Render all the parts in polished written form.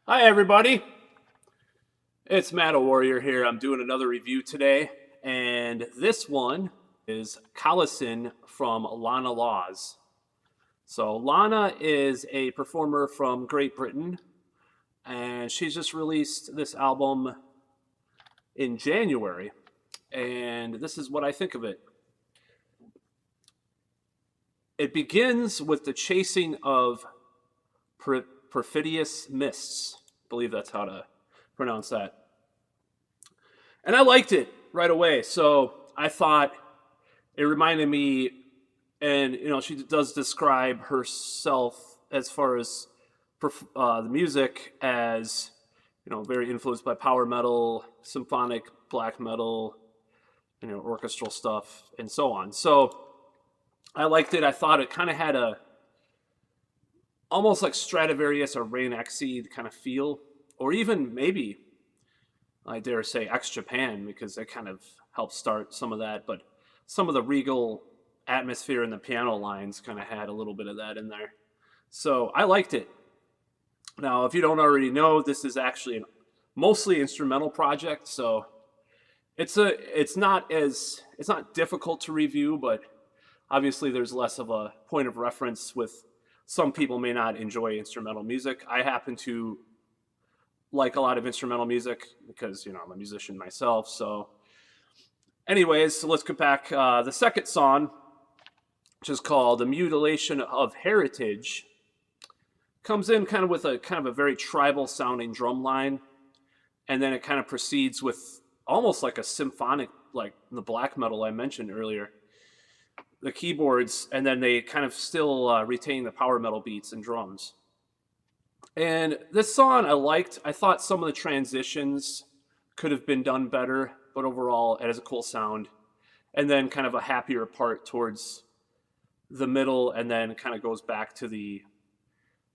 Hi, everybody. It's Matt Warrior here. I'm doing another review today, and this one is Kalasin from Lana Laws. So, Lana is a performer from Great Britain, and she's just released this album in January, and this is what I think of it. It begins with the chasing of perfidious mists. I believe that's how to pronounce that. And I liked it right away. So I thought it reminded me, and she does describe herself as far as the music as very influenced by power metal, symphonic black metal, orchestral stuff, and so on. So I liked it. I thought it kind of had a almost like Stradivarius or Rain Exceed kind of feel, or even maybe I dare say X Japan, because that kind of helped start some of that. But some of the regal atmosphere in the piano lines kind of had a little bit of that in there. So I liked it. Now, if you don't already know, this is actually a mostly instrumental project, so it's not difficult to review, but obviously there's less of a point of reference with some people may not enjoy instrumental music. I happen to like a lot of instrumental music because I'm a musician myself. So anyways, so let's get back. The second song, which is called "The Mutilation of Heritage," comes in kind of with a very tribal sounding drum line, and then it kind of proceeds with almost like a symphonic, like the black metal I mentioned earlier, the keyboards, and then they kind of still retain the power metal beats and drums. And this song I liked. I thought some of the transitions could have been done better, but overall it has a cool sound. And then kind of a happier part towards the middle, and then kind of goes back to the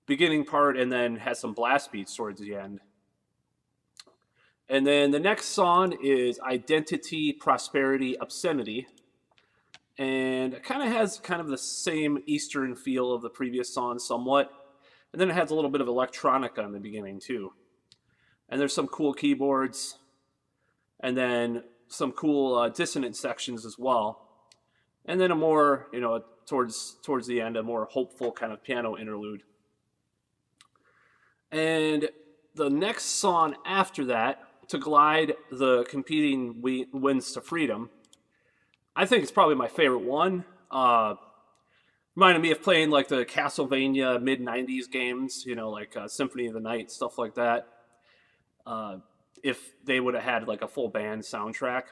beginning part, and then has some blast beats towards the end. And then the next song is Identity, Prosperity, Obscenity. And it kind of has kind of the same Eastern feel of the previous song somewhat. And then it has a little bit of electronica in the beginning too. And there's some cool keyboards, and then some cool dissonant sections as well. And then a more, towards the end, a more hopeful kind of piano interlude. And the next song after that, To Glide the Competing Winds to Freedom, I think it's probably my favorite one. Reminded me of playing like the Castlevania mid-90s games, like Symphony of the Night, stuff like that. If they would have had like a full band soundtrack.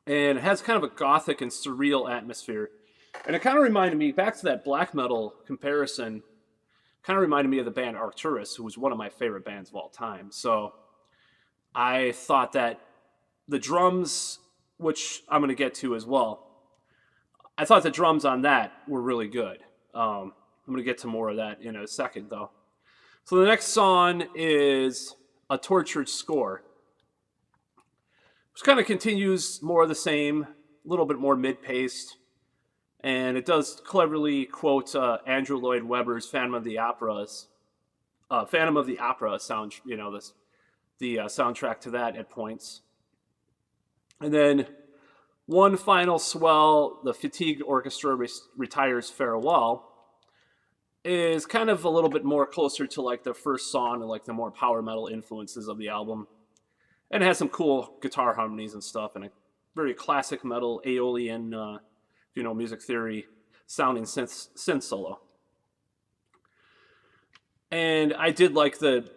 And it has kind of a gothic and surreal atmosphere. And it kind of reminded me, back to that black metal comparison, kind of reminded me of the band Arcturus, who was one of my favorite bands of all time. So I thought that the drums, which I'm going to get to as well, I thought the drums on that were really good. I'm going to get to more of that in a second, though. So the next song is A Tortured Score, which kind of continues more of the same, a little bit more mid-paced. And it does cleverly quote Andrew Lloyd Webber's Phantom of the Opera sound, the soundtrack to that at points. And then one final swell, the Fatigue Orchestra Retires Farewell, is kind of a little bit more closer to like the first song and like the more power metal influences of the album. And it has some cool guitar harmonies and stuff, and a very classic metal Aeolian, music theory sounding synth solo. And I did like the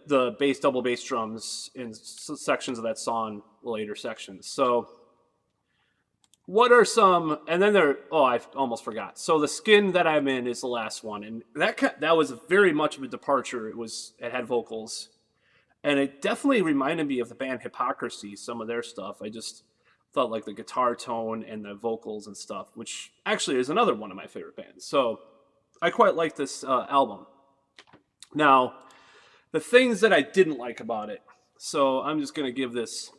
double bass drums in sections of that song, later sections. So what are some, and then I almost forgot. So The Skin That I'm In is the last one. And that was very much of a departure. It had vocals. And it definitely reminded me of the band Hypocrisy, some of their stuff. I just thought like the guitar tone and the vocals and stuff, which actually is another one of my favorite bands. So I quite like this album. Now, the things that I didn't like about it. So I'm just going to give this.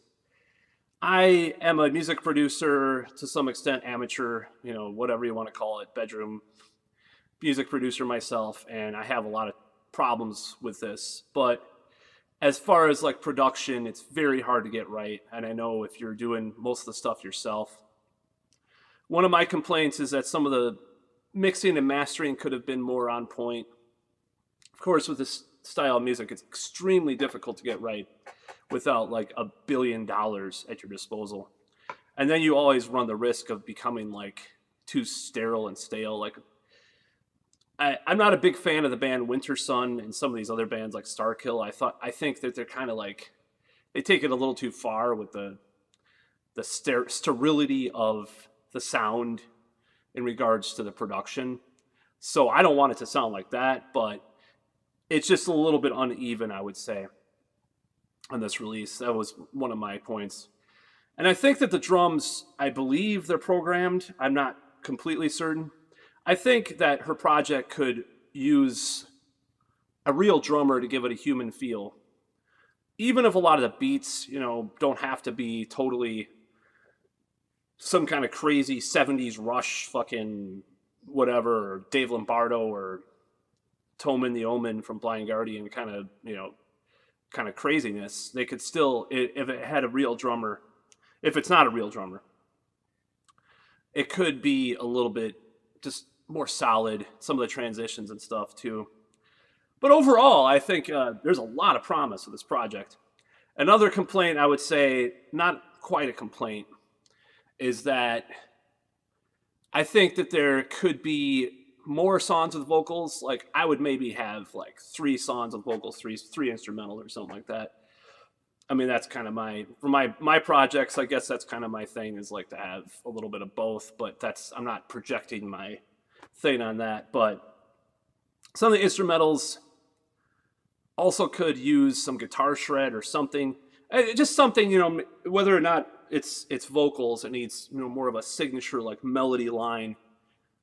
I am a music producer, to some extent amateur, whatever you want to call it, bedroom music producer myself, and I have a lot of problems with this. But as far as like production, it's very hard to get right. And I know if you're doing most of the stuff yourself, one of my complaints is that some of the mixing and mastering could have been more on point. Of course, with this style of music, it's extremely difficult to get right without like $1 billion at your disposal. And then you always run the risk of becoming like too sterile and stale. Like I'm not a big fan of the band Winter Sun and some of these other bands like Starkill. I think that they're kind of like they take it a little too far with the sterility of the sound in regards to the production. So I don't want it to sound like that, but it's just a little bit uneven, I would say, on this release. That was one of my points. And I think that the drums, I believe they're programmed. I'm not completely certain. I think that her project could use a real drummer to give it a human feel. Even if a lot of the beats, don't have to be totally some kind of crazy 70s Rush fucking whatever, or Dave Lombardo or Toman the Omen from Blind Guardian kind of craziness. They could still, if it had a real drummer, if it's not a real drummer, it could be a little bit just more solid, some of the transitions and stuff too. But overall, I think there's a lot of promise with this project. Another complaint, I would say, not quite a complaint, is that I think that there could be more songs with vocals. Like I would maybe have like 3 songs with vocals, three instrumental or something like that. I mean, that's kind of for my projects, I guess that's kind of my thing, is like to have a little bit of both, but I'm not projecting my thing on that. But some of the instrumentals also could use some guitar shred or something. Just something, whether or not it's vocals, it needs, more of a signature like melody line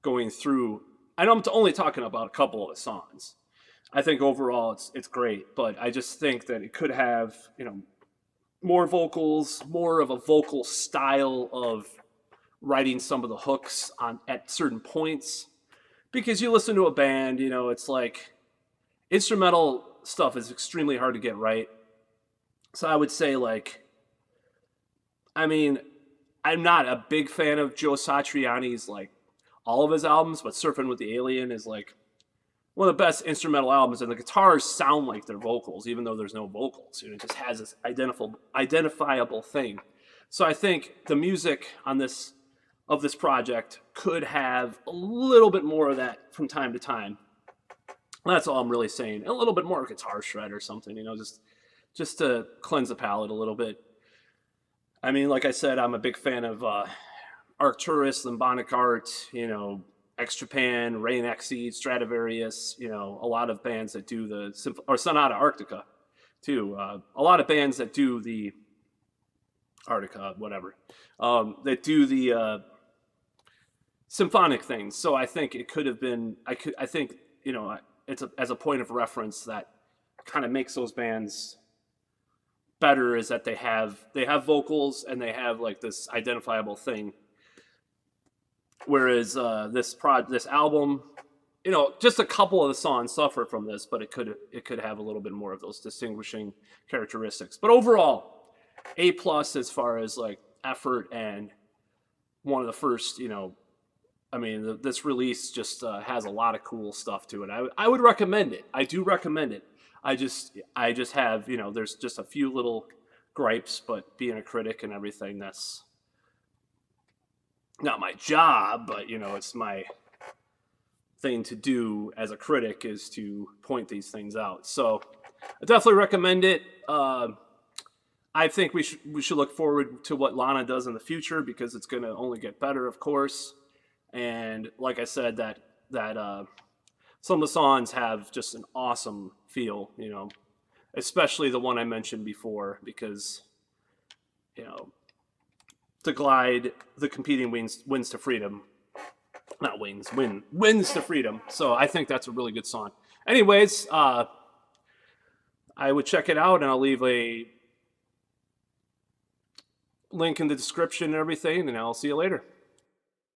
going through. I know I'm only talking about a couple of the songs. I think overall it's great, but I just think that it could have, more vocals, more of a vocal style of writing some of the hooks at certain points. Because you listen to a band, it's like instrumental stuff is extremely hard to get right. So I would say I'm not a big fan of Joe Satriani's all of his albums, but Surfing with the Alien is one of the best instrumental albums, and the guitars sound like they're vocals, even though there's no vocals. It just has this identifiable thing. So I think the music on this project could have a little bit more of that from time to time. That's all I'm really saying. A little bit more guitar shred or something, just to cleanse the palate a little bit. I mean, like I said, I'm a big fan of Arcturus, Lymphonic Art, X-Japan, Rain Exceed, Stradivarius, a lot of bands that do or Sonata Arctica, too. A lot of bands that do the Arctica, whatever, that do the symphonic things. So I think it could have been, I think, it's as a point of reference that kind of makes those bands better, is that they have vocals and they have this identifiable thing. Whereas this album, just a couple of the songs suffer from this, but it could have a little bit more of those distinguishing characteristics. But overall, A+ as far as effort, and one of the first, this release just has a lot of cool stuff to it. I would recommend it. I do recommend it. I just have, there's just a few little gripes, but being a critic and everything, that's not my job, but it's my thing to do as a critic, is to point these things out. So I definitely recommend it. I think we should look forward to what Lana does in the future, because it's going to only get better, of course. And like I said, that some of the songs have just an awesome feel, especially the one I mentioned before, because to glide, the competing wins to freedom. Not wins to freedom. So I think that's a really good song. Anyways, I would check it out, and I'll leave a link in the description and everything, and I'll see you later.